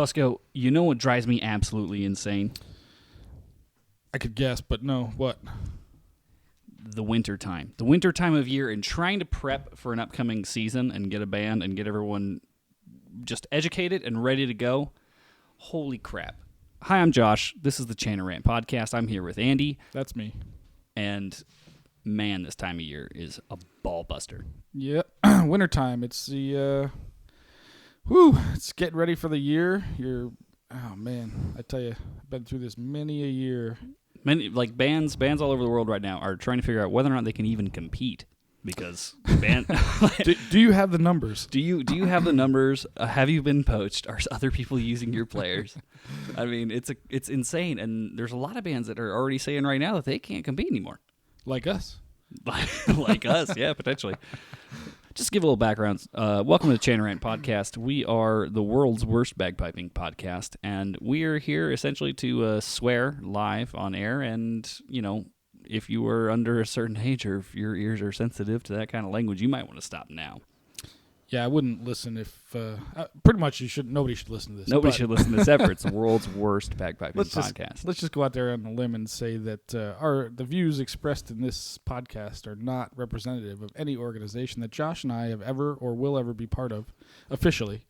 Fusco, you know what drives me absolutely insane? I could guess, but no. What? The winter time. The winter time of year and trying to prep for an upcoming season and get a band and get everyone just educated and ready to go. Holy crap. Hi, I'm Josh. This is the Channel Rant Podcast. I'm here with Andy. That's me. And man, this time of year is a ball buster. Yep. Wintertime. It's the, it's getting ready for the year. Oh man, I tell you, I've been through this many a year. Many, like bands all over the world right now are trying to figure out whether or not they can even compete because do you have the numbers? Do you have the numbers? Have you been poached? Are other people using your players? I mean, it's insane, and there's a lot of bands that are already saying right now that they can't compete anymore. Like us. Like us, yeah, potentially. Just give a little background. Welcome to the Channel Rant Podcast. We are the world's worst bagpiping podcast, and we are here essentially to swear live on air. And, you know, if you are under a certain age or if your ears are sensitive to that kind of language, you might want to stop now. Yeah, I wouldn't listen if... pretty much nobody should listen to this. Nobody should listen to this ever. It's the world's worst bagpiping podcast. Let's just go out there on a limb and say that the views expressed in this podcast are not representative of any organization that Josh and I have ever or will ever be part of officially.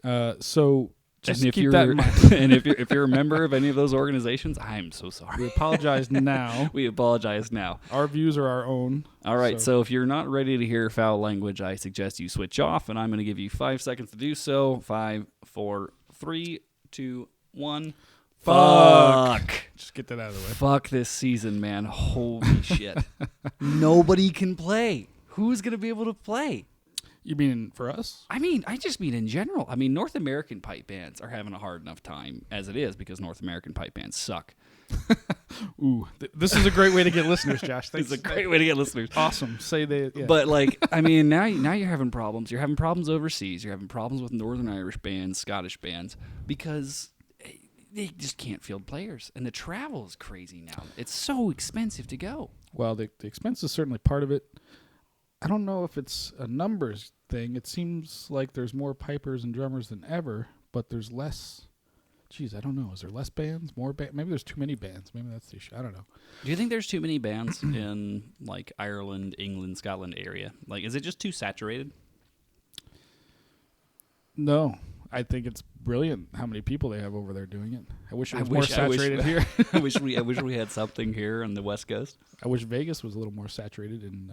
So just keep that in mind. And if you're a member of any of those organizations, I'm so sorry. We apologize now. We apologize now. Our views are our own. All right, so if you're not ready to hear foul language, I suggest you switch off, and I'm going to give you 5 seconds to do so. 5, 4, 3, 2, 1. Fuck. Just get that out of the way. Fuck this season, man. Holy shit. Nobody can play. Who's going to be able to play? You mean for us? I mean, I just mean in general. I mean, North American pipe bands are having a hard enough time as it is because North American pipe bands suck. Ooh, this is a great way to get listeners, Josh. It's a great way to get listeners. Awesome. Say they. Yeah. But like, I mean, now you're having problems. You're having problems overseas. You're having problems with Northern Irish bands, Scottish bands, because they just can't field players, and the travel is crazy now. It's so expensive to go. Well, the expense is certainly part of it. I don't know if it's a numbers thing. It seems like there's more pipers and drummers than ever, but there's less. Geez, I don't know. Is there less bands? More bands? Maybe there's too many bands. Maybe that's the issue. I don't know. Do you think there's too many bands in like Ireland, England, Scotland area? Like, is it just too saturated? No, I think it's brilliant how many people they have over there doing it. I wish it was more saturated here. I wish we had something here on the West Coast. I wish Vegas was a little more saturated in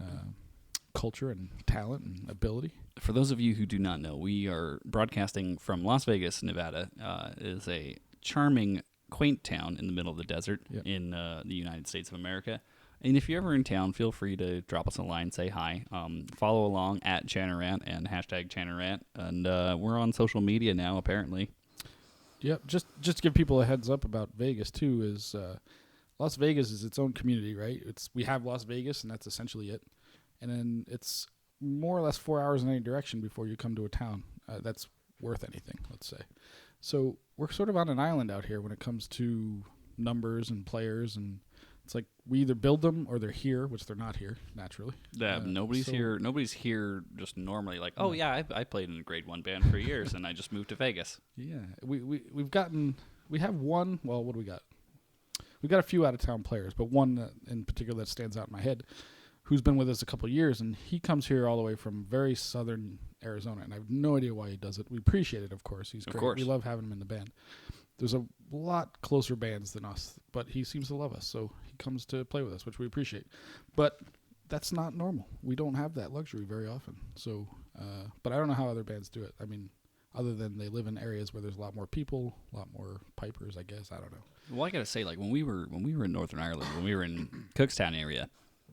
culture and talent and ability. For those of you who do not know, we are broadcasting from Las Vegas, Nevada. It is a charming, quaint town in the middle of the desert in the United States of America. And if you're ever in town, feel free to drop us a line, say hi. Follow along at Chanarant and hashtag Chanarant. And we're on social media now, apparently. Yep. Just to give people a heads up about Vegas, too, is Las Vegas is its own community, right? We have Las Vegas, and that's essentially it. And then it's more or less 4 hours in any direction before you come to a town that's worth anything, let's say. So we're sort of on an island out here when it comes to numbers and players, and it's like we either build them or they're here, which they're not here, naturally. Yeah, nobody's here. Nobody's here just normally like, oh, yeah, I played in a grade 1 band for years, and I just moved to Vegas. Yeah, we have one, well, what do we got? We've got a few out-of-town players, but one in particular that stands out in my head, who's been with us a couple of years, and he comes here all the way from very southern Arizona, and I have no idea why he does it. We appreciate it, of course. He's great. Of course. We love having him in the band. There's a lot closer bands than us, but he seems to love us, so he comes to play with us, which we appreciate. But that's not normal. We don't have that luxury very often. So, but I don't know how other bands do it. I mean, other than they live in areas where there's a lot more people, a lot more pipers, I guess. I don't know. Well, I got to say, like, when we were in Northern Ireland, when we were in Cookstown area,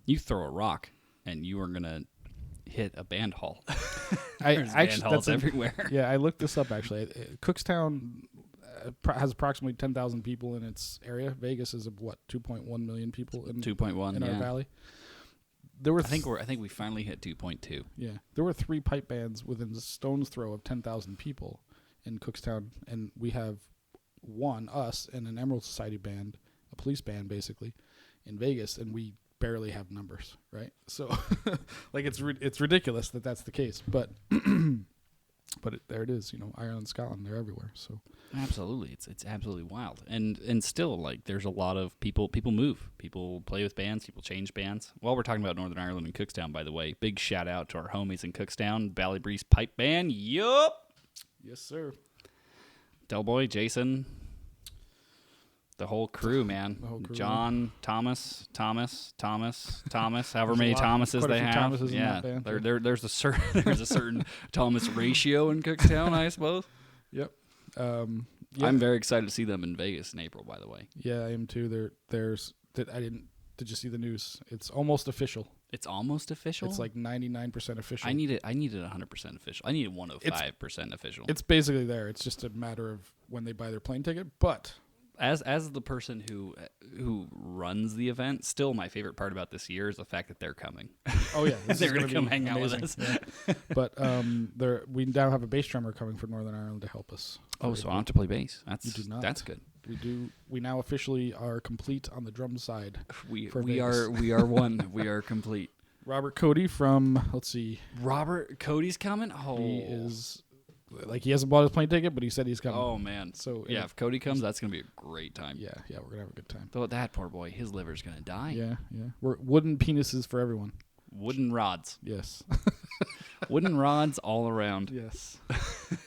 you throw a rock, and you are going to hit a band hall. There's band halls everywhere. Yeah, I looked this up, actually. Cookstown has approximately 10,000 people in its area. Vegas is, 2.1 million people in 2.1 in our valley. There were I think we finally hit 2.2. Yeah. There were 3 pipe bands within a stone's throw of 10,000 people in Cookstown, and we have us, and an Emerald Society band, a police band, basically, in Vegas, and we barely have numbers, right? So, like, it's ridiculous that that's the case. But But there it is. Ireland, Scotland, they're everywhere. So absolutely, it's absolutely wild. And still, like, there's a lot of people move. People play with bands. People change bands. While we're talking about Northern Ireland and Cookstown, by the way, big shout out to our homies in Cookstown, Ballybreeze Pipe Band. Yup. Yes, sir. Del Boy, Jason, the whole crew, man. John, Thomas, however many Thomases they have. Thomases yeah, in that band, there's a certain Thomas ratio in Cookstown, I suppose. Yep. I'm very excited to see them in Vegas in April, by the way. Yeah, I am too. Did you see the news? It's almost official. It's almost official? It's like 99% official. I need it 100% official. I need it 105% official. It's basically there. It's just a matter of when they buy their plane ticket. But as the person who runs the event, still my favorite part about this year is the fact that they're coming. Oh yeah, they're going to come hang out with us. Yeah. But we now have a bass drummer coming from Northern Ireland to help us. Oh, so I have to play bass. That's good. We do. We now officially are complete on the drum side. We are one. We are complete. Robert Cody from, let's see. Robert Cody's coming? Oh. He is, he hasn't bought his plane ticket, but he said he's coming. Oh, man. So yeah, if Cody comes, that's going to be a great time. Yeah, we're going to have a good time. Though that poor boy, his liver's going to die. Yeah. We're wooden penises for everyone. Wooden rods. Yes. Wooden rods all around. Yes.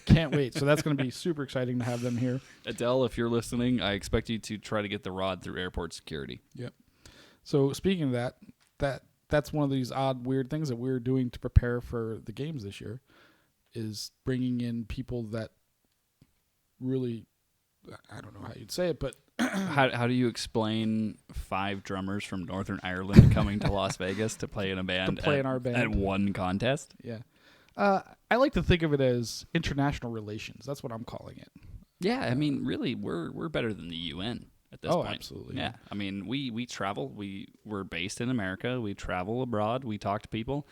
Can't wait. So that's going to be super exciting to have them here. Adele, if you're listening, I expect you to try to get the rod through airport security. Yep. So speaking of that's one of these odd, weird things that we're doing to prepare for the games this year, is bringing in people that really, I don't know how you'd say it, but how do you explain 5 drummers from Northern Ireland coming to Las Vegas to play in a band, in our band at one contest? Yeah. I like to think of it as international relations. That's what I'm calling it. Yeah, I mean, really, we're better than the UN at this point. Oh, absolutely. Yeah. I mean, we travel. We're based in America. We travel abroad. We talk to people.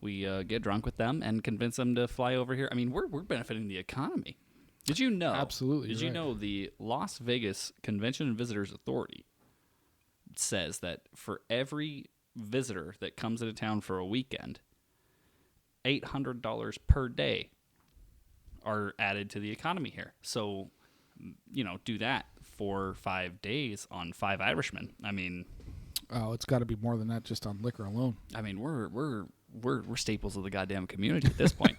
We get drunk with them and convince them to fly over here. I mean, we're benefiting the economy. Did you know? Absolutely. Did you know the Las Vegas Convention and Visitors Authority says that for every visitor that comes into town for a weekend, $800 per day are added to the economy here. So, do that for 5 days on 5 Irishmen. I mean, oh, it's got to be more than that just on liquor alone. I mean, we're staples of the goddamn community at this point.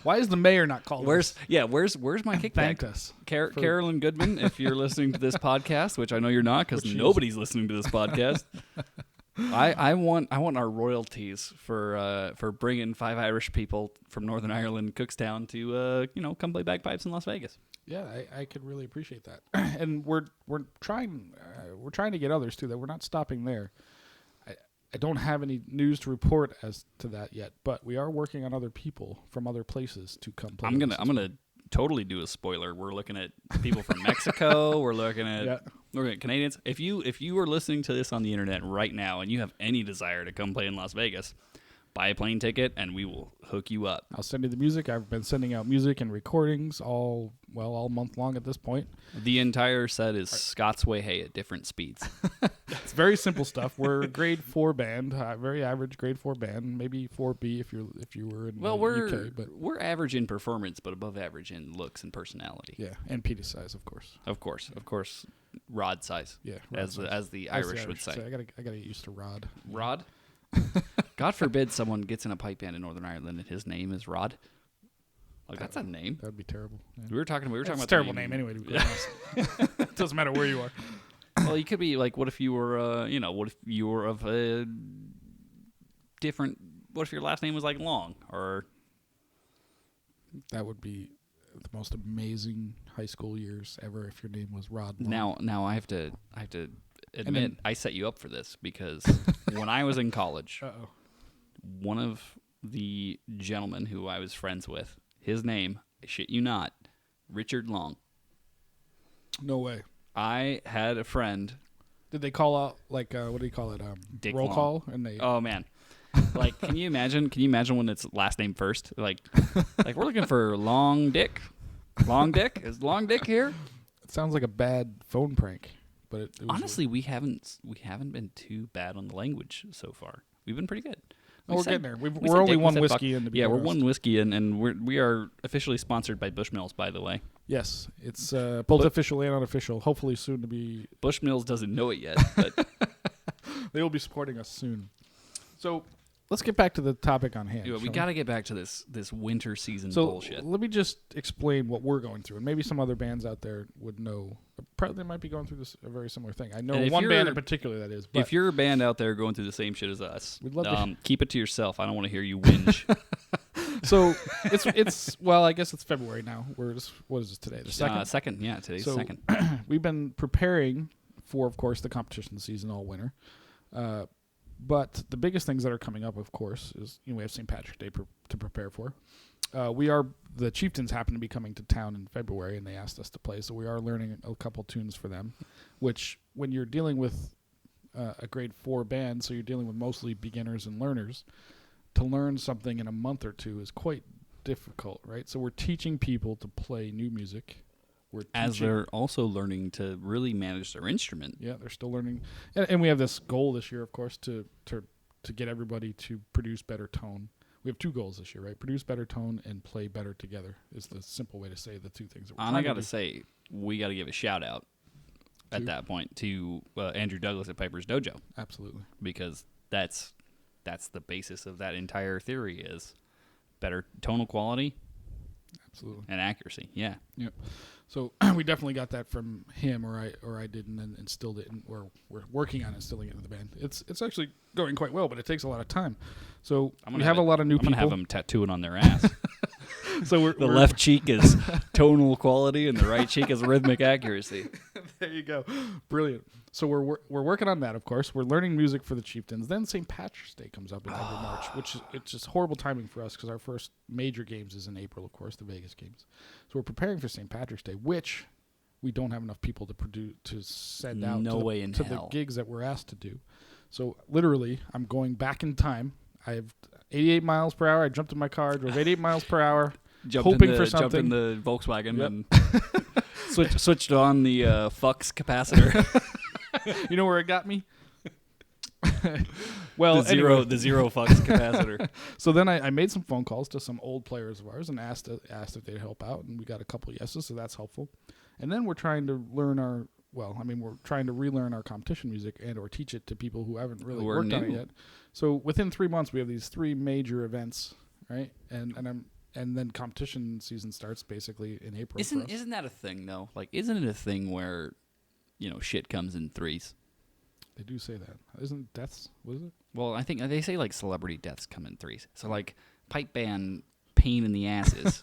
Why is the mayor not calling us? Where's my kickback? Thanked us. Carolyn Goodman, if you're listening to this podcast, which I know you're not because nobody's listening to this podcast. I want our royalties for bringing 5 Irish people from Northern Ireland, Cookstown, to come play bagpipes in Las Vegas. Yeah, I could really appreciate that, and we're trying to get others too. That we're not stopping there. I don't have any news to report as to that yet, but we are working on other people from other places to come play. I'm gonna totally do a spoiler. We're looking at people from Mexico. We're looking at Canadians. If you are listening to this on the internet right now and you have any desire to come play in Las Vegas, buy a plane ticket and we will hook you up. I'll send you the music. I've been sending out music and recordings all month long at this point. The entire set is Scott's Way Hey at different speeds. It's very simple stuff. We're a grade 4 band, very average grade 4 band, maybe 4B if you were in the UK. But we're average in performance, but above average in looks and personality. Yeah, and penis size, of course. Of course, rod size. Yeah, as the Irish would say. I gotta get used to Rod. Rod. God forbid someone gets in a pipe band in Northern Ireland and his name is Rod. Like, that's a name. That would be terrible. Yeah. We were talking about a terrible name anyway. To be honest. It doesn't matter where you are. Well, you could be like, what if you were of a different? What if your last name was like Long or? That would be the most amazing high school years ever if your name was Rod Long. Now I have to admit, I set you up for this because when I was in college, one of the gentlemen who I was friends with, his name, I shit you not, Richard Long. No way. I had a friend. Did they call out what do you call it? Dick roll Long. Call? And they. Oh man. Like, can you imagine when it's last name first? Like we're looking for Long Dick. Long Dick? Is Long Dick here? It sounds like a bad phone prank. But it honestly, we haven't been too bad on the language so far. We've been pretty good. we're getting there. We're only one whiskey in, to be we're honest. one whiskey in, and we are officially sponsored by Bushmills, by the way. Yes, it's both official and unofficial. Hopefully soon to be. Bushmills doesn't know it yet, but they will be supporting us soon. So let's get back to the topic on hand. Yeah, we got to get back to this winter season so bullshit. Let me just explain what we're going through, and maybe some other bands out there would know. Probably they might be going through a very similar thing. I know one band in particular that is. But if you're a band out there going through the same shit as us, we'd love to keep it to yourself. I don't want to hear you whinge. So it's well, I guess it's February now. What is this today? The second. Second, yeah, today's second. We've been preparing for, of course, the competition season all winter. But the biggest things that are coming up, of course, is we have St. Patrick's Day to prepare for. The Chieftains happen to be coming to town in February, and they asked us to play, so we are learning a couple tunes for them, which when you're dealing with a grade 4 band, so you're dealing with mostly beginners and learners, to learn something in a month or two is quite difficult, right? So we're teaching people to play new music. As they're also learning to really manage their instrument. Yeah, they're still learning. And we have this goal this year, of course, to get everybody to produce better tone. We have 2 goals this year, right? Produce better tone and play better together is the simple way to say the 2 things that we're And I got to say, we got to give a shout out at that point to Andrew Douglas at Piper's Dojo. Absolutely. Because that's the basis of that entire theory is better tonal quality. Absolutely. And accuracy, yeah. Yep. So we definitely got that from him, or I did, and then instilled it, and we're working on instilling it into the band. It's actually going quite well, but it takes a lot of time. So we have a lot of new people. I'm gonna have them tattoo it on their ass. So the left cheek is tonal quality, and the right cheek is rhythmic accuracy. There you go, brilliant. So we're working on that, of course. We're learning music for the Chieftains. Then St. Patrick's Day comes up in every March, which it's just horrible timing for us because our first major games is in April, of course, the Vegas games. So we're preparing for St. Patrick's Day, which we don't have enough people to send out to the gigs that we're asked to do. So literally, I'm going back in time. I have 88 miles per hour. I jumped in my car, drove 88 miles per hour, hoping for something. Jumped in the Volkswagen and switched on the Fux capacitor. You know where it got me? Well, the zero Fux capacitor. So then I made some phone calls to some old players of ours and asked if they'd help out, and we got a couple yeses, so that's helpful. And then we're trying to learn we're trying to relearn our competition music and or teach it to people who haven't really worked on it yet. So within 3 months, we have these 3 major events, right? And then competition season starts basically in April. Isn't that a thing though? Like, isn't it a thing where shit comes in threes? They do say that. Isn't deaths? What is it? Well, I think they say like celebrity deaths come in threes. So like pipe band pain in the asses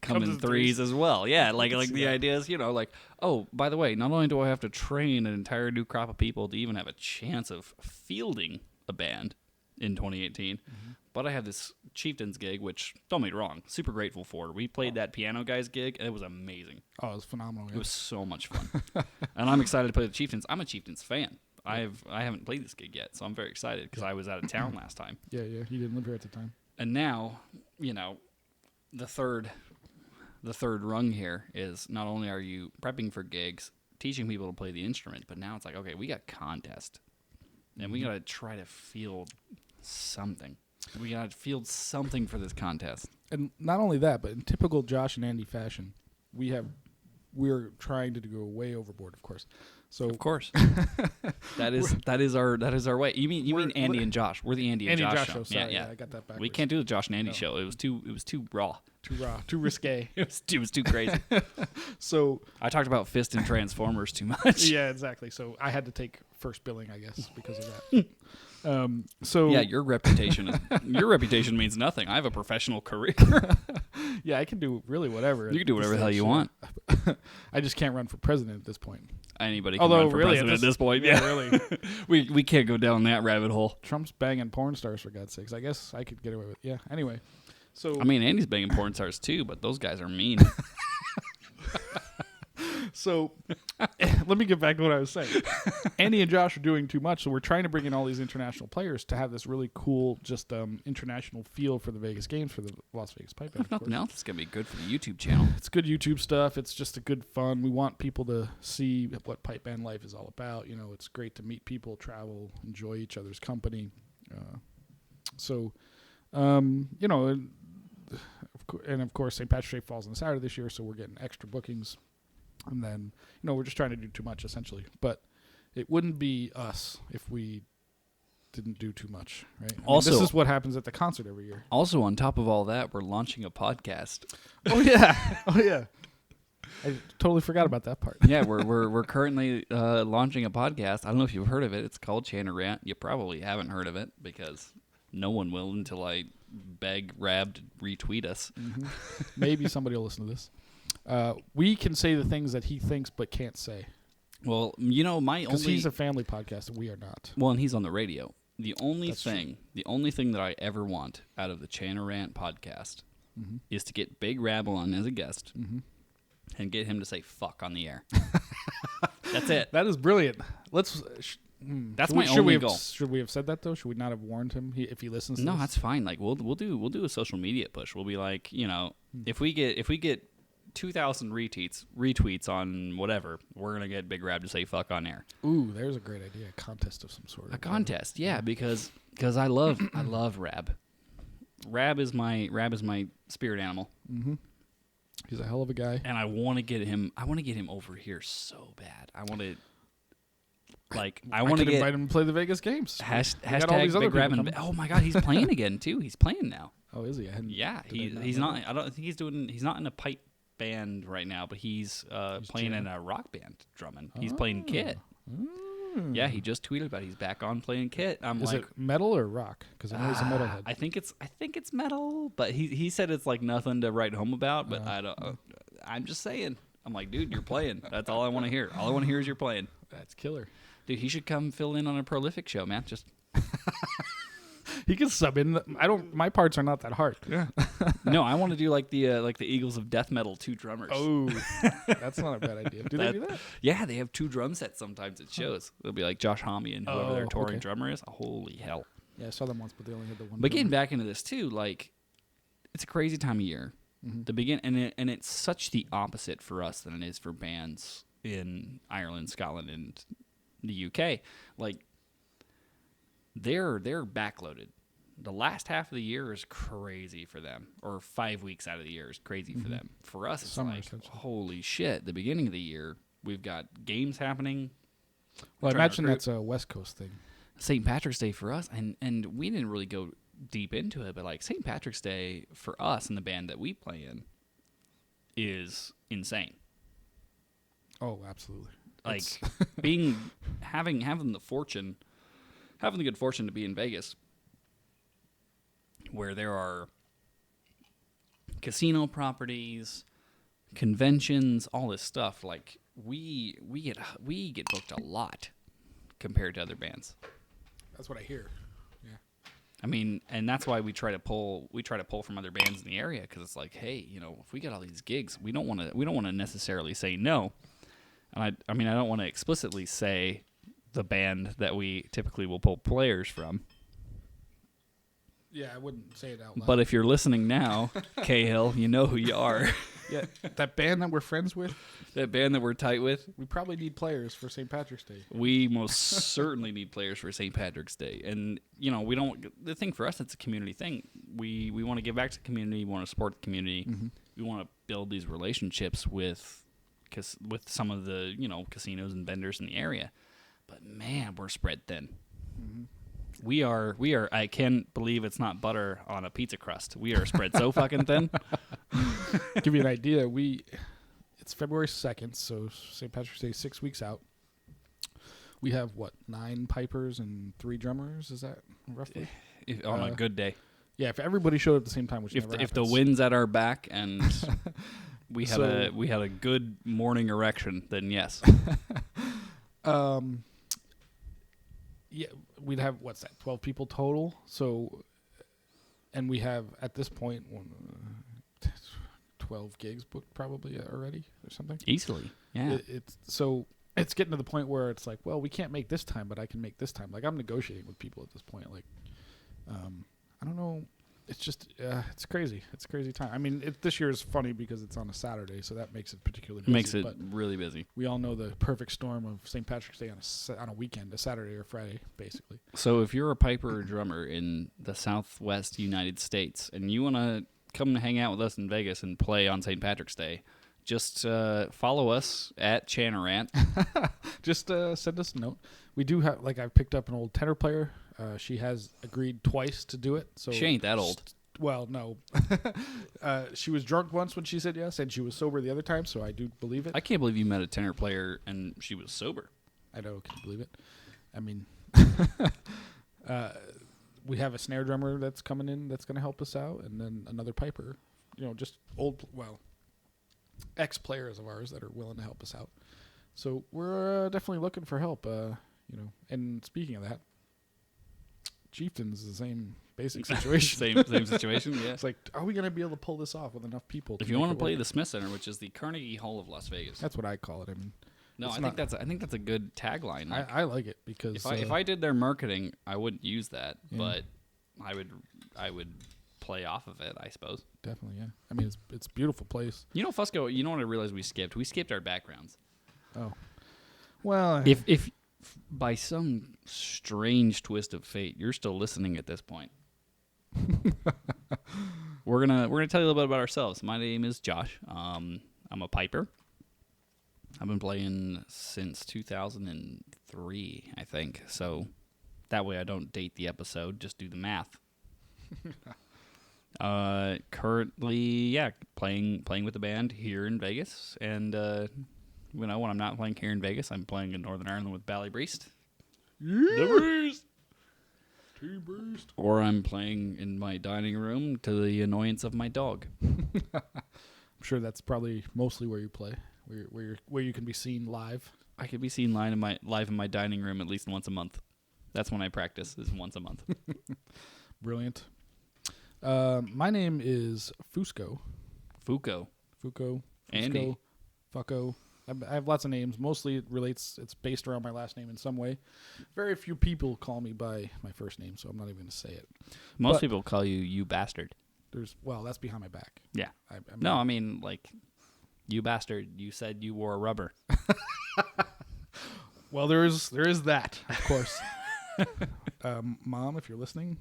come in threes as well. Yeah, like the idea is, oh, by the way, not only do I have to train an entire new crop of people to even have a chance of fielding a band in 2018, but I have this Chieftains gig, which, don't get me wrong, super grateful for. We played that Piano Guys gig, and it was amazing. Oh, it was phenomenal. It was so much fun. And I'm excited to play the Chieftains. I'm a Chieftains fan. I haven't played this gig yet, so I'm very excited because I was out of town last time. Yeah, you didn't live here at the time. And now, the third rung here is not only are you prepping for gigs, teaching people to play the instrument, but now it's like, okay, we got contest, and we got to try to field something. We got to field something for this contest. And not only that, but in typical Josh and Andy fashion, we're trying to go way overboard, of course. So of course, that is our way. You mean Andy and Josh? We're the Andy and Josh show. Sorry, yeah, I got that backwards. We can't do the Josh and Andy show. It was too raw. Too risque. it was too crazy. So I talked about Fist and Transformers too much. Yeah, exactly. So I had to take first billing, I guess, because of that. So yeah, your reputation means nothing. I have a professional career. Yeah, I can do really whatever. You can do whatever the hell you want. I just can't run for president at this point. Anybody can run for president at this point. Yeah, really. we can't go down that rabbit hole. Trump's banging porn stars, for God's sakes. I guess I could get away with it. Yeah, anyway. So I mean, Andy's banging porn stars too, but those guys are mean. So let me get back to what I was saying. Andy and Josh are doing too much, so we're trying to bring in all these international players to have this really cool, just international feel for the Vegas games, for the Las Vegas Pipe Band. If nothing else, it's going to be good for the YouTube channel. It's good YouTube stuff. It's just a good fun. We want people to see what pipe band life is all about. It's great to meet people, travel, enjoy each other's company. So, and of course, St. Patrick's Day falls on Saturday this year, so we're getting extra bookings. And then, we're just trying to do too much, essentially. But it wouldn't be us if we didn't do too much, right? Also, this is what happens at the concert every year. Also, on top of all that, we're launching a podcast. Oh, yeah. I totally forgot about that part. Yeah, we're currently launching a podcast. I don't know if you've heard of it. It's called Chan or Rant. You probably haven't heard of it because no one will until I beg Rab to retweet us. Mm-hmm. Maybe somebody will listen to this. We can say the things that he thinks but can't say. Well, because he's a family podcast and we are not. Well, and he's on the radio. The only thing that I ever want out of the Chan or Rant podcast is to get Big Rab on as a guest and get him to say "fuck" on the air. That's it. That is brilliant. That's my only goal. Should we have said that though? Should we not have warned him if he listens? No, to this? that's fine. Like we'll do a social media push. We'll be like, if we get 2,000 retweets on whatever, we're gonna get Big Rab to say "fuck" on air. Ooh, there's a great idea. A contest of some sort. A contest, yeah, because I love Rab. Rab is my spirit animal. Mm-hmm. He's a hell of a guy, and I want to get him over here so bad. I want to invite him to play the Vegas games. Hashtag Big Rab. Oh my God, he's playing again too. He's playing now. Oh, is he? Yeah, he's not. I don't think he's not in a pipe band right now, but he's playing in a rock band drumming. He's playing kit. Yeah, he just tweeted about he's back on playing kit. Is it metal or rock? Because I know he's a metalhead. I think it's metal, but he said it's like nothing to write home about. But I don't. I'm just saying. I'm like, dude, you're playing. That's all I want to hear. All I want to hear is you're playing. That's killer. Dude, he should come fill in on a Prolific show, man. Just. He can sub in. My parts are not that hard. Yeah. No, I want to do like the Eagles of Death Metal, 2 drummers. Oh, that's not a bad idea. Do they do that? Yeah, they have 2 drum sets sometimes at shows. They'll be like Josh Homme and whoever their touring drummer is. Holy hell. Yeah, I saw them once, but they only had the one. But getting back into this too, like, it's a crazy time of year. Mm-hmm. And it's such the opposite for us than it is for bands in Ireland, Scotland, and the UK. Like, they're backloaded. The last half of the year is crazy for them, or 5 weeks out of the year is crazy for them. For us, it's Summer, holy shit. The beginning of the year, we've got games happening. Well, I imagine that's a West Coast thing. St. Patrick's Day for us, and we didn't really go deep into it, but like St. Patrick's Day for us and the band that we play in is insane. Oh, absolutely. Like having the good fortune to be in Vegas, where there are casino properties, conventions, all this stuff. Like we get booked a lot compared to other bands. That's what I hear. Yeah. I mean, and that's why we try to pull from other bands in the area, because it's like, hey, if we get all these gigs, we don't want to necessarily say no. And I mean, I don't want to explicitly say the band that we typically will pull players from. Yeah, I wouldn't say it out loud. But if you're listening now, Cahill, you know who you are. Yeah, that band that we're friends with. That band that we're tight with. We probably need players for St. Patrick's Day. We most certainly need players for St. Patrick's Day. And, we don't... The thing for us, it's a community thing. We want to give back to the community. We want to support the community. Mm-hmm. We want to build these relationships with some of the, casinos and vendors in the area. But, man, we're spread thin. Mm-hmm. We are. I can't believe it's not butter on a pizza crust. We are spread so fucking thin. Give you an idea. It's February 2nd, so St. Patrick's Day 6 weeks out. We have 9 pipers and 3 drummers? Is that roughly? On a good day. Yeah, if everybody showed up at the same time, which never happens. If the wind's at our back and we had a good morning erection, then yes. Yeah, we'd have 12 people total. So, and we have at this point 12 gigs booked probably already or something. Easily, yeah. It's getting to the point where it's like, well, we can't make this time, but I can make this time. Like, I'm negotiating with people at this point. Like, I don't know. it's just it's crazy. It's a crazy time. I mean, this year is funny because it's on a Saturday, so that makes it particularly busy. Makes it really busy. We all know the perfect storm of St. Patrick's Day on a weekend, a Saturday or Friday, basically. So if you're a piper or drummer in the Southwest United States and you want to come and hang out with us in Vegas and play on St. Patrick's Day, just follow us at Chanarant. Just send us a note. We do have, like, I've picked up an old tenor player. She has agreed twice to do it. So she ain't that old. Well, no. She was drunk once when she said yes, and she was sober the other time, so I do believe it. I can't believe you met a tenor player and she was sober. I know, can you believe it? I mean, we have a snare drummer that's coming in that's going to help us out, and then another piper, just ex-players of ours that are willing to help us out. So we're definitely looking for help, And speaking of that, Chieftain's the same basic situation. same situation, yeah. It's like, are we going to be able to pull this off with enough people? If you want to play the Smith Center, which is the Carnegie Hall of Las Vegas. That's what I call it. I mean, no, I think that's a good tagline. Like, I like it because if I did their marketing, I wouldn't use that, but I would play off of it, I suppose. Definitely, yeah. I mean, it's a beautiful place. Fusco, you know what I realized we skipped? We skipped our backgrounds. Oh. Well, if by some strange twist of fate, you're still listening at this point. we're gonna tell you a little bit about ourselves. My name is Josh. I'm a piper. I've been playing since 2003, I think. So that way I don't date the episode. Just do the math. Currently, playing with the band here in Vegas, and when I'm not playing here in Vegas, I'm playing in Northern Ireland with Ballybriest. The Breast. T-Breast. Or I'm playing in my dining room to the annoyance of my dog. I'm sure that's probably mostly where you play, where you can be seen live. I could be seen live in my dining room at least once a month. That's when I practice, is once a month. Brilliant. My name is Fuco. Andy. Fucko. I have lots of names. Mostly it's based around my last name in some way. Very few people call me by my first name, so I'm not even going to say it. Most people call you bastard. That's behind my back. Yeah. I mean, like, you bastard, you said you wore a rubber. Well, there is that, of course. Mom, if you're listening,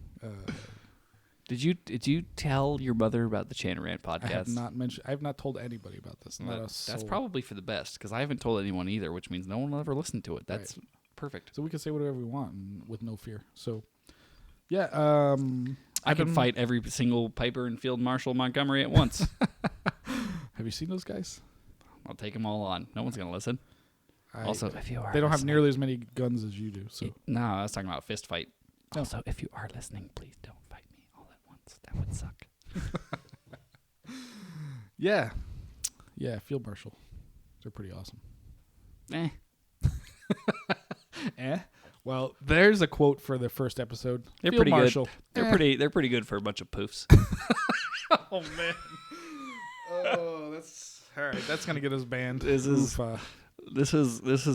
Did you tell your mother about the Chanarant podcast? I have not told anybody about this. That's probably for the best, because I haven't told anyone either, which means no one will ever listen to it. That's right. Perfect. So we can say whatever we want with no fear. So, yeah. I can fight every single piper and field marshal Montgomery at once. Have you seen those guys? I'll take them all on. No one's going to listen. Also, if you are they don't have nearly as many guns as you do. So no, I was talking about a fist fight. No. Also, if you are listening, please don't fight me all at once. That would suck. Yeah. Field marshal. They're pretty awesome. Well, there's a quote for the first episode. They're Field pretty marshal. Good. They're pretty good for a bunch of poofs. Oh man. Oh, that's all right. That's gonna get us banned. This is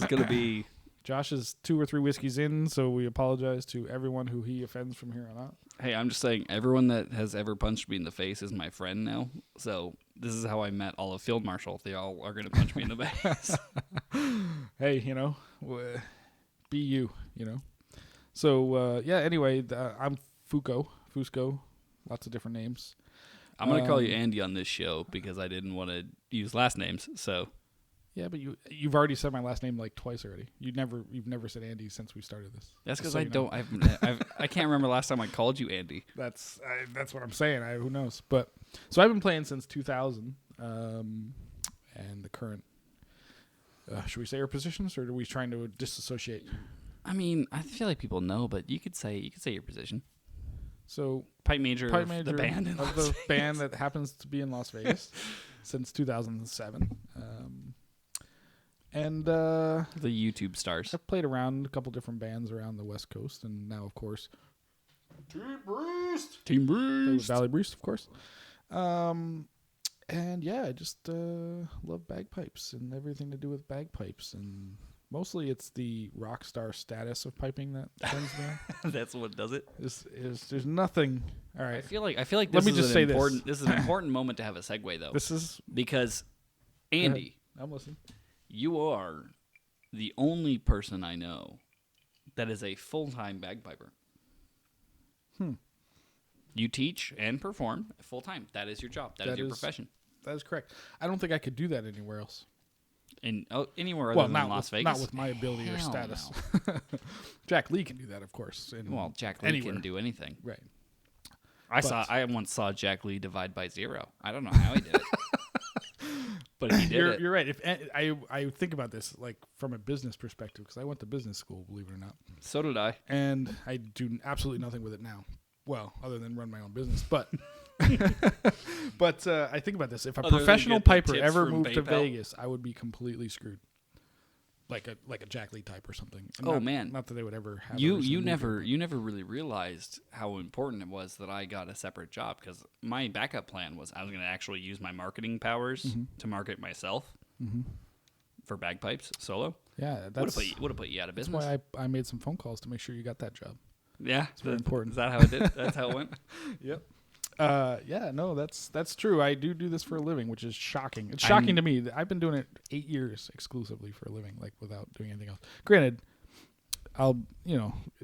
gonna be Josh is 2 or 3 whiskeys in, so we apologize to everyone who he offends from here on out. Hey, I'm just saying, everyone that has ever punched me in the face is my friend now. So this is how I met all of Field Marshal. They all are gonna punch me in the face. Hey, be you. So anyway, I'm Fusco. Lots of different names. I'm going to call you Andy on this show because I didn't want to use last names. So yeah, but you've already said my last name like twice already. You've never said Andy since we started this. That's because I can't remember last time I called you Andy. That's what I'm saying. Who knows? But so I've been playing since 2000, and the current. Should we say our positions, or are we trying to disassociate? I mean, I feel like people know, but you could say your position. So pipe major of the band that happens to be in Las Vegas since 2007, and the YouTube stars. I've played around a couple different bands around the West Coast, and now of course Team Breast, Ballybriest, of course. And yeah, I just love bagpipes and everything to do with bagpipes, and Mostly it's the rock star status of piping that turns me on. That's what does it. There's nothing. All right. I feel like this Let me is just an say important this is an important moment to have a segue though. This is because Andy, I'm listening. you are the only person I know that is a full-time bagpiper. You teach and perform full-time. That is your job. That is your profession. That is correct. I don't think I could do that anywhere else. And anywhere other than Las Vegas? Not with my ability or status. No. Jack Lee can do that, of course. Well, Jack Lee can do anything. Right. I once saw Jack Lee divide by 0. I don't know how he did it. But he did it. You're right. If I think about this like from a business perspective, because I went to business school, believe it or not. So did I. And I do absolutely nothing with it now. Well, other than run my own business. But I think about this. If a professional piper ever moved to Vegas, I would be completely screwed. Like a Jack Lee type or something. And not that they would ever have. You never really realized how important it was that I got a separate job, because my backup plan was I was going to actually use my marketing powers to market myself for bagpipes solo. Yeah, would have put you out of business. That's why I made some phone calls to make sure you got that job. Yeah, it's very important. Is that how it did? That's how it went. Yep. Yeah, no, that's true. I do this for a living, which is shocking. It's shocking to me. I've been doing it 8 years exclusively for a living, like without doing anything else. Granted,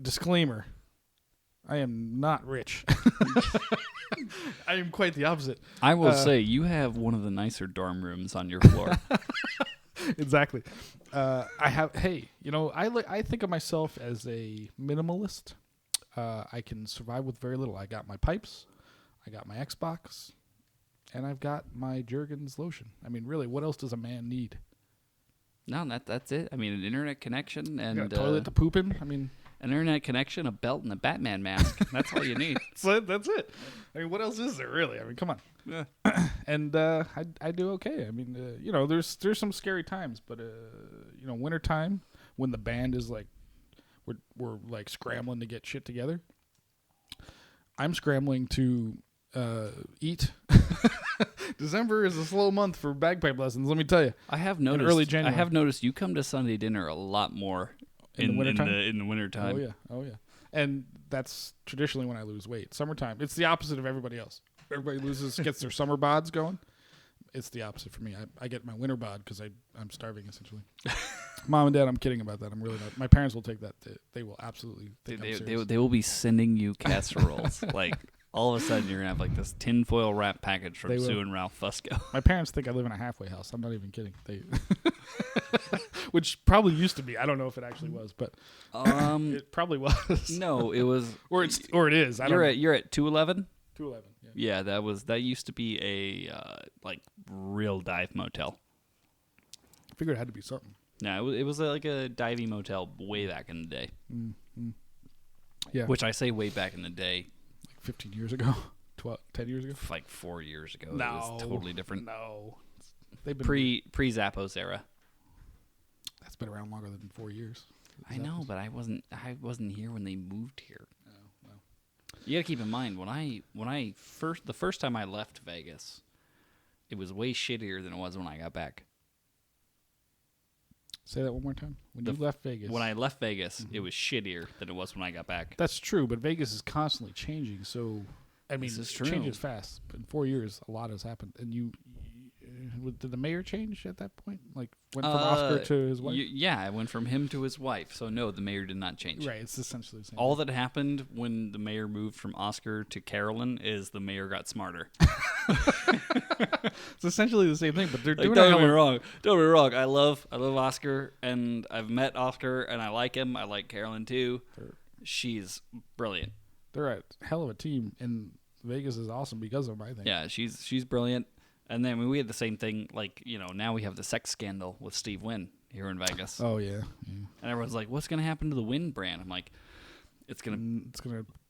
disclaimer, I am not rich. I am quite the opposite. I will say you have one of the nicer dorm rooms on your floor. Exactly. I think of myself as a minimalist. I can survive with very little. I got my pipes. I got my Xbox, and I've got my Jergens lotion. I mean, really, what else does a man need? No, that's it. I mean, an internet connection and a toilet to poop in. I mean, an internet connection, a belt, and a Batman mask. That's all you need. That's it. I mean, what else is there really? I mean, come on. Yeah. And I do okay. I mean, there's some scary times, but winter time when the band is like we're like scrambling to get shit together. I'm scrambling to eat. December is a slow month for bagpipe lessons. Let me tell you. I have noticed. Early January. I have noticed you come to Sunday dinner a lot more in the wintertime. Oh yeah. And that's traditionally when I lose weight. Summertime, it's the opposite of everybody else. Everybody gets their summer bods going. It's the opposite for me. I get my winter bod because I'm starving essentially. Mom and Dad, I'm kidding about that. I'm really not. My parents will take that. They will absolutely think I'm serious. They will be sending you casseroles. Like all of a sudden you're gonna have like this tinfoil wrap package from Sue and Ralph Fusco. My parents think I live in a halfway house. I'm not even kidding. Which probably used to be. I don't know if it actually was, but it probably was. No, it was. or it is. You're at 211. 211. Yeah, that used to be a like real dive motel. I figured it had to be something. No, it was like a diving motel way back in the day. Mm-hmm. Yeah. Which I say way back in the day. Like 15 years ago? 10 years ago? Like 4 years ago. No. It was totally different. No. They've been pre-Zappos era. That's been around longer than 4 years. I know, but I wasn't here when they moved here. No. You got to keep in mind the first time I left Vegas, it was way shittier than it was when I got back. Say that one more time. You left Vegas. When I left Vegas, it was shittier than it was when I got back. That's true, but Vegas is constantly changing. So, I mean, it changes fast. But in 4 years, a lot has happened. And did the mayor change at that point? Like, went from Oscar to his wife? Yeah, I went from him to his wife. So, no, the mayor did not change. Right, it's essentially the same. All that happened when the mayor moved from Oscar to Carolyn is the mayor got smarter. It's essentially the same thing, but they're doing Don't get me wrong. Don't get me wrong. I love Oscar, and I've met Oscar, and I like him. I like Carolyn, too. She's brilliant. They're a hell of a team, and Vegas is awesome because of them, I think. Yeah, she's brilliant. And then we had the same thing, like, now we have the sex scandal with Steve Wynn here in Vegas. Oh, yeah. And everyone's like, what's going to happen to the Wynn brand? I'm like, it's gonna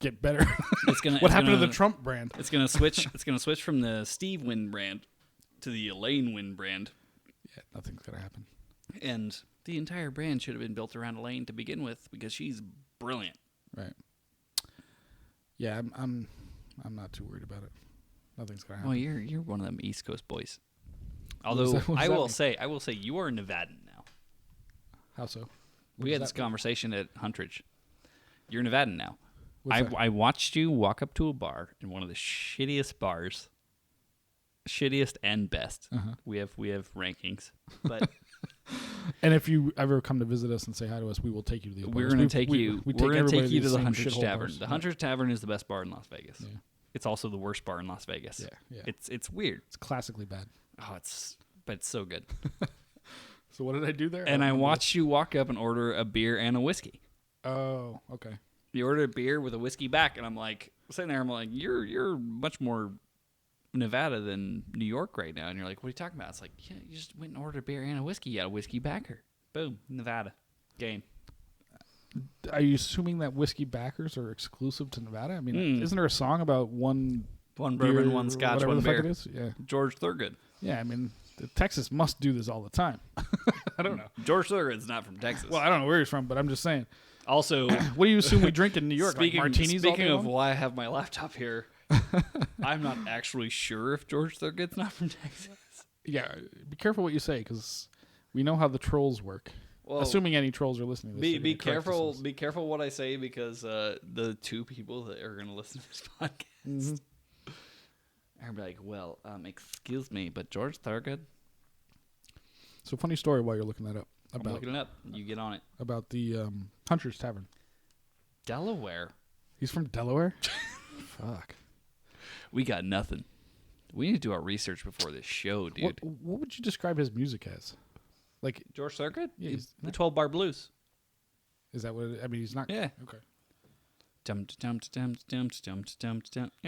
get better. What happened to the Trump brand? It's gonna switch. It's gonna switch from the Steve Wynn brand to the Elaine Wynn brand. Yeah, nothing's gonna happen. And the entire brand should have been built around Elaine to begin with because she's brilliant. Right. Yeah, I'm not too worried about it. Nothing's gonna happen. Well, you're one of them East Coast boys. Although I will say you are a Nevadan now. How so? We had this conversation at Huntridge. You're Nevadan now. What's that? I watched you walk up to a bar in one of the shittiest bars. Shittiest and best. We have rankings. But and if you ever come to visit us and say hi to us, we will take you to the bars. We're going to take you to the same Huntridge shithole Tavern. bars. The Huntridge Tavern is the best bar in Las Vegas. Yeah. It's also the worst bar in Las Vegas. Yeah. It's weird. It's classically bad. Oh, but it's so good. So what did I do there? And I watched you walk up and order a beer and a whiskey. Oh, okay. You ordered a beer with a whiskey back, and I'm like sitting there. I'm like, you're much more Nevada than New York right now. And you're like, what are you talking about? It's like, yeah, you just went and ordered a beer and a whiskey. You got a whiskey backer. Boom, Nevada. Game. Are you assuming that whiskey backers are exclusive to Nevada? I mean, isn't there a song about one bourbon, beer, one scotch, whatever one the beer? fuck it is? Yeah. George Thorogood. Yeah, I mean, Texas must do this all the time. I don't know. George Thorogood's not from Texas. Well, I don't know where he's from, but I'm just saying. Also, what do you assume we drink in New York? Speaking, like martinis all day speaking of long? why I have my laptop here, I'm not actually sure if George Thorogood's not from Texas. Yeah, be careful what you say because we know how the trolls work. Well, assuming any trolls are listening to this. Be careful. Be careful what I say because the two people that are going to listen to this podcast are gonna be like, "Well, excuse me, but George Thorogood." So funny story while you're looking that up. I'm looking it up. You get on it. About the Huntridge Tavern. Delaware. He's from Delaware? Fuck. We got nothing. We need to do our research before this show, dude. What would you describe his music as? Like George Thorogood? Yeah, He's the 12-bar blues. Is that what I mean, he's not... Yeah. Okay. Yeah,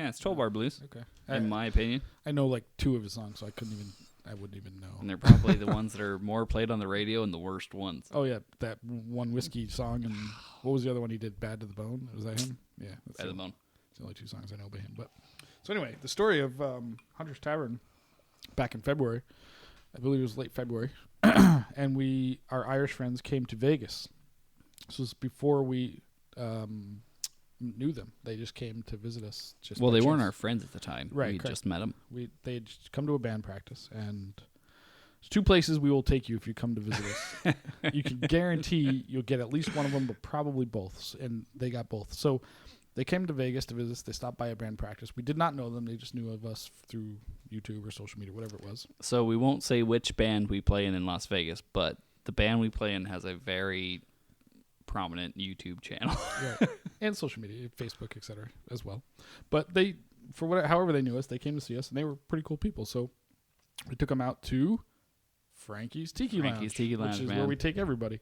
it's 12-bar blues. Okay. In my opinion. I know like two of his songs, so I wouldn't even know. And they're probably the ones that are more played on the radio and the worst ones. Oh, yeah. That one whiskey song. And what was the other one he did? Bad to the Bone? Was that him? Yeah. Bad to the Bone. It's the only two songs I know by him. But so anyway, the story of Huntridge Tavern back in February. I believe it was late February. And our Irish friends came to Vegas. This was before we knew them. They just came to visit us. Well, they weren't our friends at the time. Right, We just met them. They had just come to a band practice, and there's two places we will take you if you come to visit us. You can guarantee you'll get at least one of them, but probably both. And they got both. So they came to Vegas to visit us. They stopped by a band practice. We did not know them. They just knew of us through YouTube or social media, whatever it was. So we won't say which band we play in Las Vegas, but the band we play in has a very prominent YouTube channel. Right. And social media, Facebook, etc. as well. But they, however they knew us, they came to see us, and they were pretty cool people. So we took them out to Frankie's Tiki Lounge, which is where we take everybody.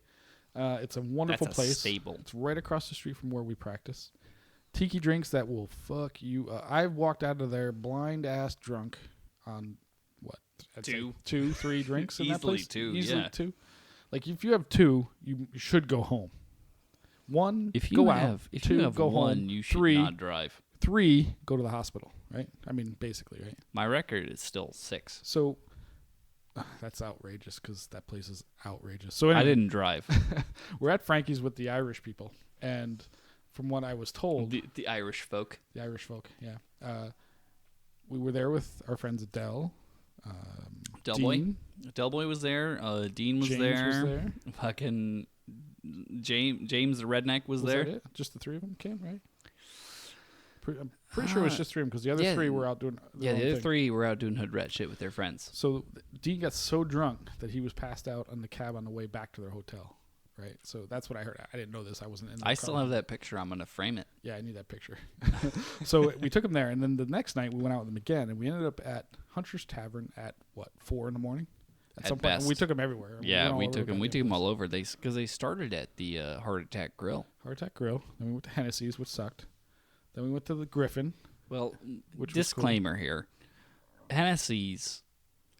It's a wonderful place. Staple. It's right across the street from where we practice. Tiki drinks that will fuck you. I've walked out of there blind ass drunk on what? Two, 3 drinks in that place. Easily two. Like if you have 2, you should go home. 1, if you go have, out. If 2, you have go 1, home. you should 3, not drive. 3, go to the hospital. Right? I mean, basically, right? My record is still 6. So that's outrageous because that place is outrageous. So anyway, I didn't drive. We're at Frankie's with the Irish people, and from what I was told, the Irish folk. The Irish folk, yeah. We were there with our friends Adele. Delboy. Delboy was there. Dean was James there. was there. Fucking James the redneck was there. That it? Just the 3 of them came, right? I'm pretty sure it was just 3 of them because the other 3 were out doing their own the other thing. 3 were out doing hood rat shit with their friends. So Dean got so drunk that he was passed out on the cab on the way back to their hotel. Right, so that's what I heard. I didn't know this. I wasn't in the car. I still have that picture. I'm gonna frame it. Yeah, I need that picture. So we took him there, and then the next night we went out with him again, and we ended up at Hunter's Tavern at 4 in the morning. At some point, we took him everywhere. Yeah, we took him. We took him all over. Because they started at the Heart Attack Grill. Heart Attack Grill. Then we went to Hennessy's, which sucked. Then we went to the Griffin. Well, which disclaimer was cool. here: Hennessy's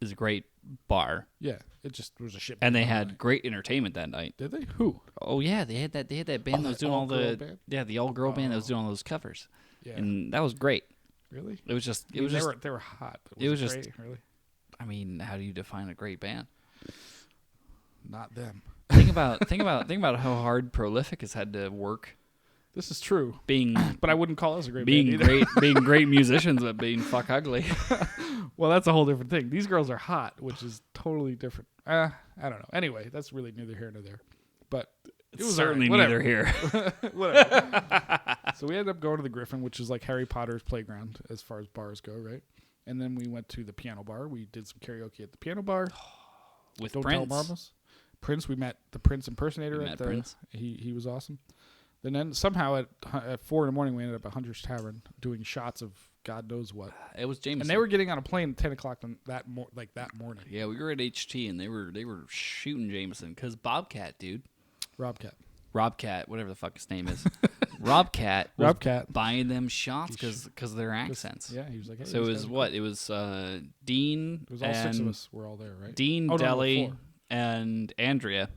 is a great bar. Yeah, it just was a shit. And they had great entertainment that night. Did they? Who? Oh yeah, they had that band that was doing all the band? the all girl band that was doing all those covers. Yeah, and that was great. Really? It was just they were hot. But it was great, just really. I mean, how do you define a great band? Not them. think about how hard Prolific has had to work. This is true. But I wouldn't call us a great band either. being great musicians, but being fuck ugly. Well, that's a whole different thing. These girls are hot, which is totally different. I don't know. Anyway, that's really neither here nor there. But it was certainly all right. neither here. Whatever. So we ended up going to the Griffin, which is like Harry Potter's playground as far as bars go, right? And then we went to the piano bar. We did some karaoke at the piano bar. With Don't Prince. Tell Mamas. Prince, we met the Prince impersonator We at met the Prince. He was awesome. And then somehow at 4 a.m. we ended up at Hunter's Tavern doing shots of God knows what. It was Jameson. And they were getting on a plane at 10 o'clock that morning. Yeah, we were at HT and they were shooting Jameson because Bobcat, dude. Robcat, whatever the fuck his name is. Robcat was buying them shots because of their accents. Yeah, he was like, hey, so it was what? It was Dean. It was all 6 of us were all there, right? Dean, Deli, and Andrea.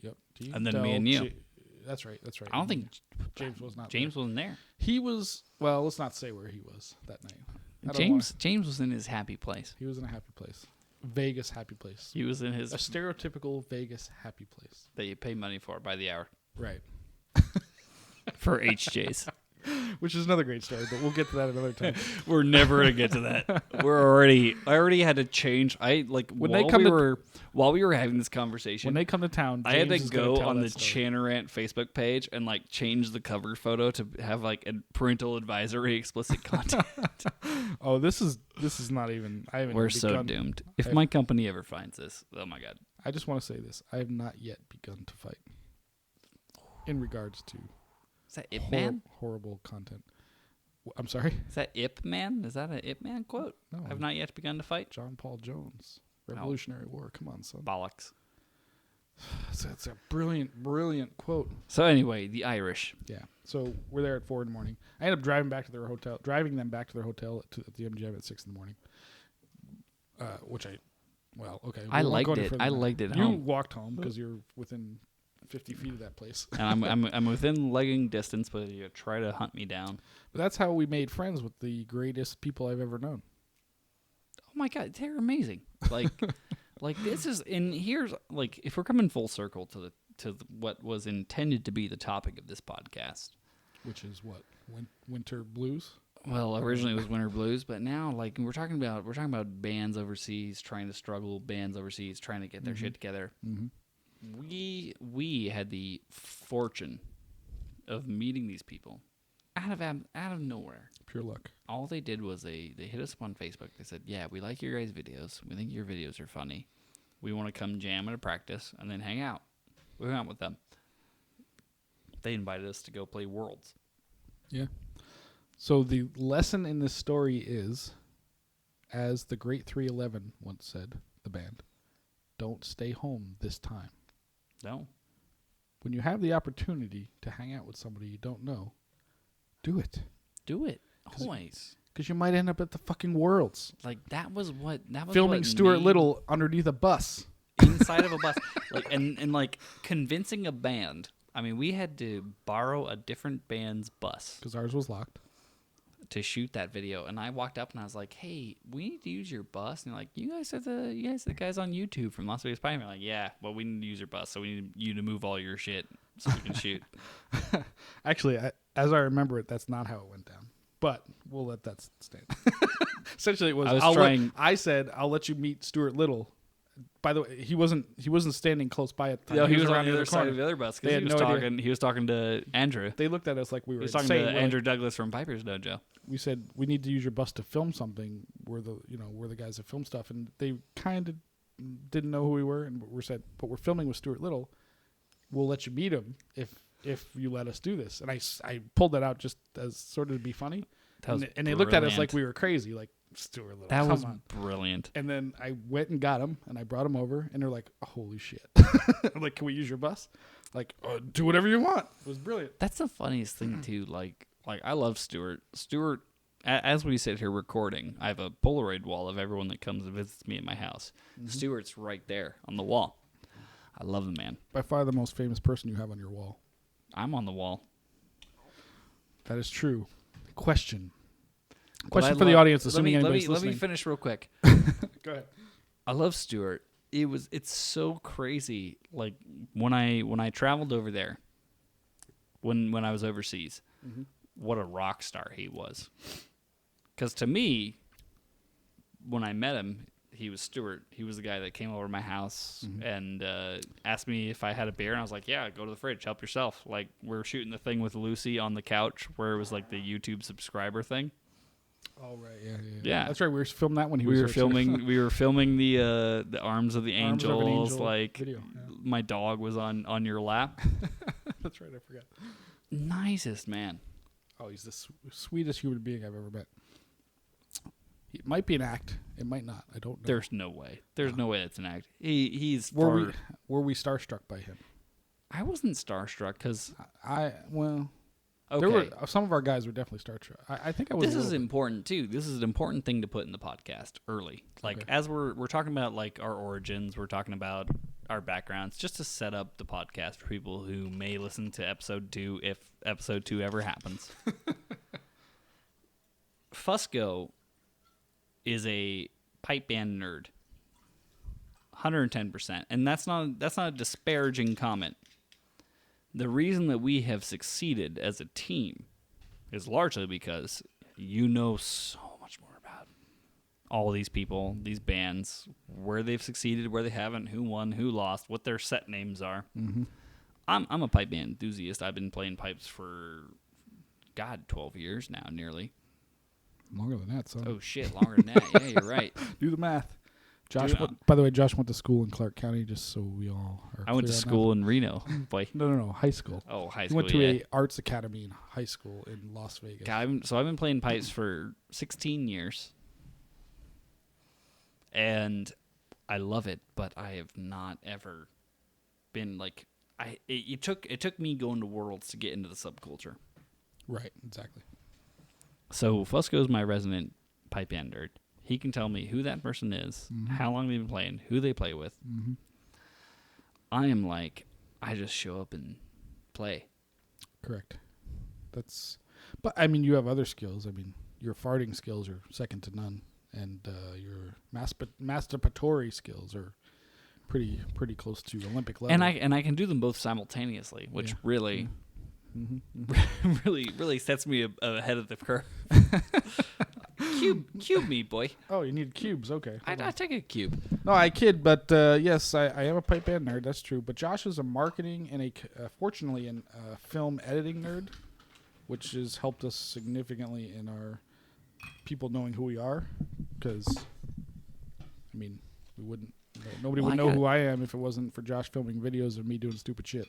Yep. Dean, and then me and you. That's right. I don't think James was not. James wasn't there. He was. Well, let's not say where he was that night. James was in his happy place. He was in a happy place. Vegas happy place. He was in his a stereotypical Vegas happy place that you pay money for by the hour. Right. For HJs. Which is another great story, but we'll get to that another time. We're never gonna get to that. I already had to change. While we were having this conversation. When they come to town, James I had to go on the Chanarant Facebook page and like change the cover photo to have like a parental advisory explicit content. Oh, this is not even. I haven't. We're so doomed. If my company ever finds this, oh my god. I just want to say this: I have not yet begun to fight. In regards to. Is that Ip Man? Horrible content. I'm sorry? Is that Ip Man? Is that an Ip Man quote? No. I've not yet begun to fight. John Paul Jones. Revolutionary War. Come on, son. Bollocks. It's a brilliant quote. So anyway, the Irish. Yeah. So we're there at 4 a.m. I ended up driving them back to their hotel at the MGM at 6 a.m. Which I liked it. I liked it. You walked home because you're within 50 feet of that place. And I'm within legging distance, but you try to hunt me down. But that's how we made friends with the greatest people I've ever known. Oh my god, they're amazing. Like this is, and here's like, if we're coming full circle to what was intended to be the topic of this podcast, which is what? Winter blues? Well, originally it was winter blues, but now like we're talking about bands overseas trying to struggle, bands overseas trying to get their shit together. Mm-hmm. We had the fortune of meeting these people out of nowhere. Pure luck. All they did was they hit us up on Facebook. They said, "Yeah, we like your guys' videos. We think your videos are funny. We want to come jam at a practice and then hang out." We hung out with them. They invited us to go play Worlds. Yeah. So the lesson in this story is, as the great 311 once said, the band, don't stay home this time. No. When you have the opportunity to hang out with somebody you don't know, do it. Do it. Always. Because you might end up at the fucking Worlds. Like, that was filming Stuart Little underneath a bus. Inside of a bus. Like, and like, convincing a band. I mean, we had to borrow a different band's bus. Because ours was locked. To shoot that video. And I walked up and I was like, "Hey, we need to use your bus." And they're like, you guys are the guys on YouTube from Las Vegas Pine. I'm like, "Yeah, well, we need to use your bus, so we need you to move all your shit so we can shoot." Actually, as I remember it, that's not how it went down. But we'll let that stand. Essentially, it was. I said, "I'll let you meet Stuart Little." By the way, he wasn't standing close by at the time. No, he was around the other side of the other bus because he was talking to Andrew. They looked at us like we were. He was talking to Andrew Douglas from Piper's Dojo. We said we need to use your bus to film something. We're the guys that film stuff, and they kind of didn't know who we were, and we said, "But we're filming with Stuart Little. We'll let you meet him if you let us do this." And I pulled that out just as sort of to be funny, and they looked at us like we were crazy, like. Stuart Little. That was brilliant. And then I went and got him, and I brought him over, and they're like, "Holy shit!" I'm like, "Can we use your bus?" Like, do whatever you want. It was brilliant. That's the funniest thing too. Like I love Stuart. Stuart, as we sit here recording, I have a Polaroid wall of everyone that comes and visits me at my house. Mm-hmm. Stuart's right there on the wall. I love the man. By far the most famous person you have on your wall. I'm on the wall. That is true. Question for the audience, assuming anybody's listening. Let me finish real quick. Go ahead. I love Stuart. It's so crazy. Like when I traveled over there, when I was overseas, what a rock star he was. Because to me, when I met him, he was Stuart. He was the guy that came over to my house and asked me if I had a beer, and I was like, "Yeah, go to the fridge, help yourself." Like we're shooting the thing with Lucy on the couch where it was like the YouTube subscriber thing. Oh right, yeah. That's right. We were filming that when he we was were here, filming. too. We were filming the Arms of the Arms of an Angels. Angel like video. my dog was on your lap. That's right. I forgot. Nicest man. Oh, he's the sweetest human being I've ever met. It might be an act. It might not. I don't know. There's no way. There's no way it's an act. He's were we starstruck by him? I wasn't starstruck because okay. There were some of our guys were definitely starstruck. I think I was. This is important too. This is an important thing to put in the podcast early. Like as we're talking about like our origins, we're talking about our backgrounds, just to set up the podcast for people who may listen to episode 2 if episode 2 ever happens. Fusco is a pipe band nerd, 110%, and that's not a disparaging comment. The reason that we have succeeded as a team is largely because you know so much more about all these people, these bands, where they've succeeded, where they haven't, who won, who lost, what their set names are. Mm-hmm. I'm a pipe band enthusiast. I've been playing pipes for 12 years now, nearly. Longer than that, son. Oh shit, longer than that. Yeah, you're right. Do the math. By the way, Josh went to school in Clark County, just so we all are I went to school in Reno. Boy. No, high school. Oh, high he school. Went to a arts academy in high school in Las Vegas. So I've been playing pipes for 16 years, and I love it. But I have not ever been like It took me going to Worlds to get into the subculture. Right. Exactly. So Fusco is my resident pipe band nerd. He can tell me who that person is, how long they've been playing, who they play with. Mm-hmm. I am like, I just show up and play. Correct. But I mean, you have other skills. I mean, your farting skills are second to none, and your masturbatory skills are pretty close to Olympic level. And I can do them both simultaneously, which really, really sets me ahead of the curve. Cube me, boy. Oh, you need cubes. Okay. I take a cube. No, I kid, but yes, I am a pipe band nerd. That's true. But Josh is a marketing and fortunately, a film editing nerd, which has helped us significantly in our people knowing who we are. Because, I mean, nobody would know who I am if it wasn't for Josh filming videos of me doing stupid shit.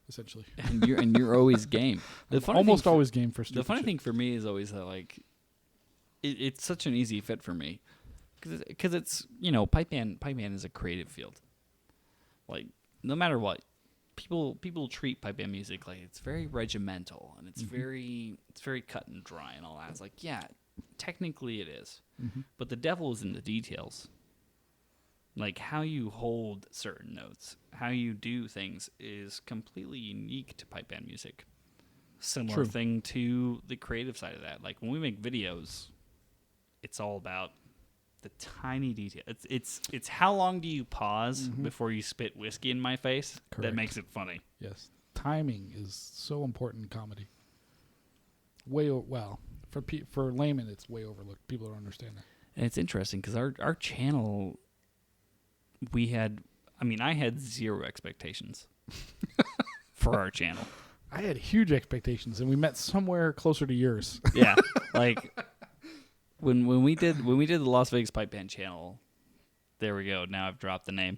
Essentially. And you're always game. Always game for stupid. The funny thing for me is always that like. It's such an easy fit for me because it's pipe band is a creative field. Like no matter what, people treat pipe band music like it's very regimental and it's very cut and dry and all that. It's like technically it is, but the devil is in the details. Like how you hold certain notes, how you do things is completely unique to pipe band music. Similar thing to the creative side of that. Like when we make videos. It's all about the tiny detail. It's how long do you pause before you spit whiskey in my face? Correct. That makes it funny. Yes, timing is so important in comedy. For laymen, it's way overlooked. People don't understand that. And it's interesting because our channel, I had zero expectations for our channel. I had huge expectations, and we met somewhere closer to yours. Yeah, like. When we did the Las Vegas Pipe Band channel, there we go. Now I've dropped the name.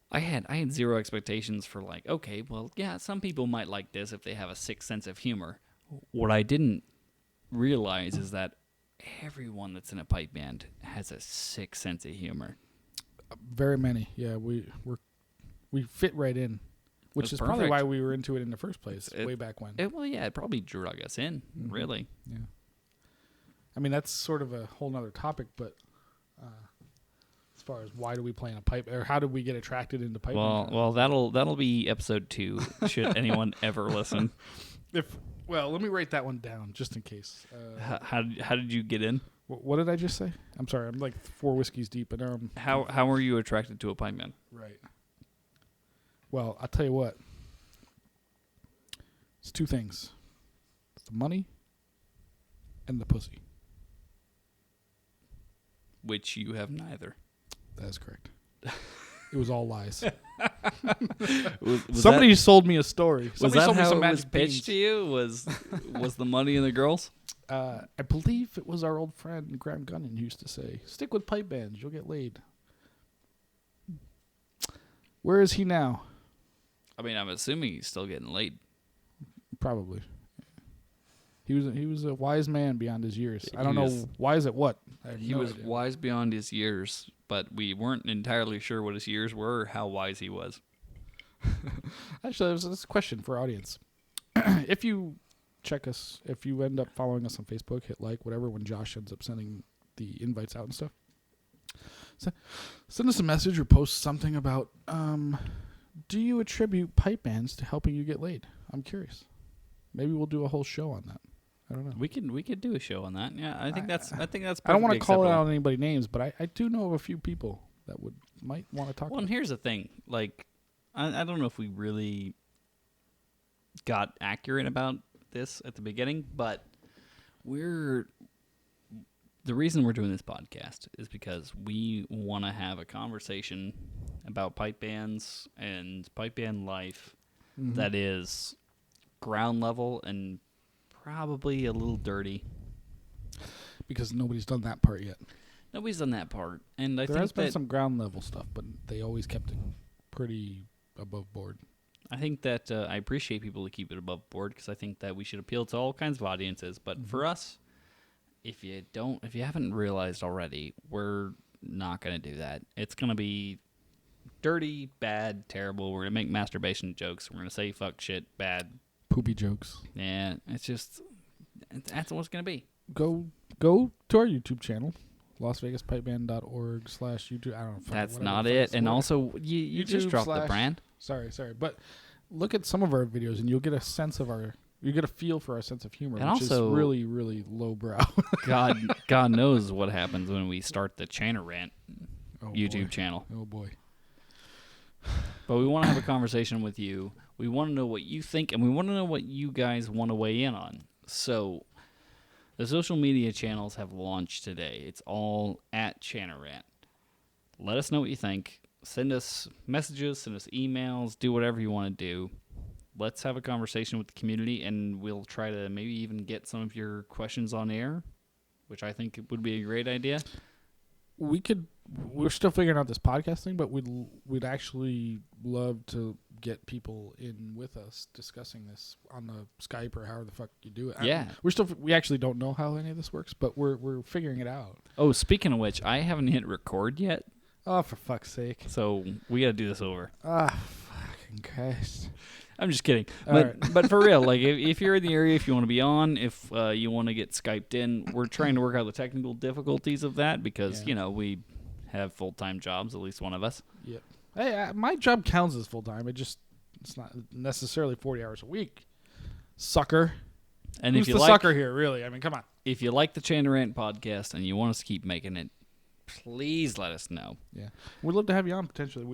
I had zero expectations for like, okay, well, yeah, some people might like this if they have a sick sense of humor. What I didn't realize is that everyone that's in a pipe band has a sick sense of humor. Very many, yeah. We fit right in, which is probably why we were into it in the first place, way back when. It probably drug us in, really. Yeah. I mean, that's sort of a whole nother topic, but as far as why do we play in a pipe, or how did we get attracted into pipe? Well, that'll be episode 2. Should anyone ever listen? Let me write that one down just in case. How did you get in? What did I just say? I'm sorry, I'm like 4 whiskeys deep, and how were you attracted to a pipe band? Right. Well, I'll tell you what. It's 2 things: it's the money and the pussy. which you have neither. That is correct. It was all lies. Was Somebody sold me a story. Was Somebody that sold me how some it was magic pitched beans. to you? Was the money in the girls? I believe it was our old friend Graham Gunnan who used to say, "Stick with pipe bands, you'll get laid." Where is he now? I mean, I'm assuming he's still getting laid. Probably. He was a wise man beyond his years. I don't He know was- wise at what. I have He no was idea. wise beyond his years, but we weren't entirely sure what his years were or how wise he was. Actually, there's this question for our audience. If you check us, if you end up following us on Facebook, hit like, whatever, when Josh ends up sending the invites out and stuff, send us a message or post something about, do you attribute pipe bands to helping you get laid? I'm curious. Maybe we'll do a whole show on that. I don't know. We could do a show on that. Yeah, I think that's. I think that's. I don't want to perfectly call acceptable. out anybody's names, but I do know of a few people that might want to talk Well, and about it. here's the thing. Like, I don't know if we really got accurate about this at the beginning, but the reason we're doing this podcast is because we want to have a conversation about pipe bands and pipe band life that is ground level and probably a little dirty. Because nobody's done that part yet. Nobody's done that part, and I There think has been that some ground level stuff, but they always kept it pretty above board. I think that I appreciate people to keep it above board because I think that we should appeal to all kinds of audiences. But for us, if you haven't realized already, we're not going to do that. It's going to be dirty, bad, terrible. We're going to make masturbation jokes. We're going to say fuck, shit, bad. Poopy jokes. Yeah, that's what it's going to be. Go to our YouTube channel, LasVegasPipeBand.org/YouTube. I don't know. That's whatever not the fuck it. it's And the word. also, you just YouTube dropped the slash- brand. Sorry. But look at some of our videos, and you'll get a sense of you get a feel for our sense of humor, And which also- is really, really lowbrow. God knows what happens when we start the Chana Rant YouTube channel. Oh boy. But we want to have a conversation with you. We want to know what you think, and we want to know what you guys want to weigh in on. So, the social media channels have launched today. It's all at Chanarant. Let us know what you think. Send us messages, send us emails, do whatever you want to do. Let's have a conversation with the community, and we'll try to maybe even get some of your questions on air, which I think would be a great idea. We're still figuring out this podcast thing, but we'd actually love to get people in with us discussing this on the Skype or however the fuck you do it. Yeah. We actually don't know how any of this works, but we're figuring it out. Oh, speaking of which, I haven't hit record yet, Oh, for fuck's sake. so we got to do this over. Ah, fucking Christ. I'm just kidding. All But right. but for real, like if you're in the area, if you want to be on, if you want to get Skyped in, we're trying to work out the technical difficulties of that because, Yeah. we have full-time jobs, at least one of us. Yep. Hey, my job counts as full time. It's not necessarily 40 hours a week. Sucker. And Who's if you the like sucker here, really? I mean, come on. if you like the Chanarant podcast and you want us to keep making it, please let us know. Yeah. We'd love to have you on potentially.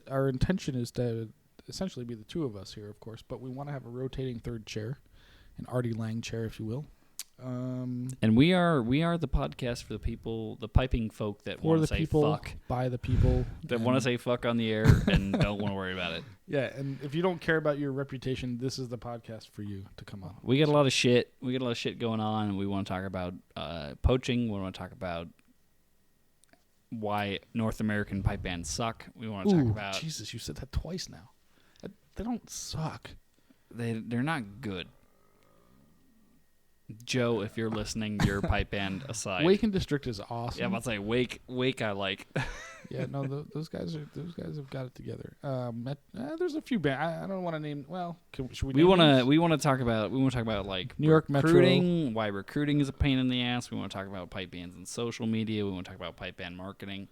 Our intention is to essentially be the two of us here, of course, but we want to have a rotating third chair, an Artie Lang chair, if you will. And we are the podcast for the people, the piping folk that For want to the say people, fuck, by the people. that want to and- say fuck on the air and don't want to worry about it. Yeah, and if you don't care about your reputation, this is the podcast for you to come on. We got a lot of shit. We got a lot of shit going on, and we want to talk about poaching. We want to talk about why North American pipe bands suck. We want to talk about Jesus, you said that twice now. They don't suck. they're not good. Joe, if you're listening, your pipe band aside. Wake and District is awesome. Yeah, I'm about to say Wake. I like. Yeah, no, those guys have got it together. There's a few bands. I don't want to name. Well, should we? We name names? want to talk about like New York Metro. recruiting. Why recruiting is a pain in the ass. We want to talk about pipe bands and social media. We want to talk about pipe band marketing.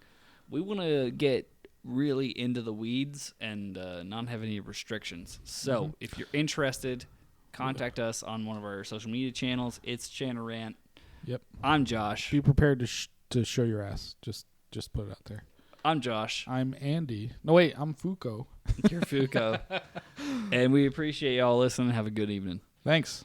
We want to get really into the weeds and not have any restrictions. So if you're interested, contact us on one of our social media channels. It's Chanarant. Yep. I'm Josh. Be prepared to show your ass. Just put it out there. I'm Josh. I'm Andy. No, wait, I'm Fuko. You're Fuko. And we appreciate y'all listening. Have a good evening. Thanks.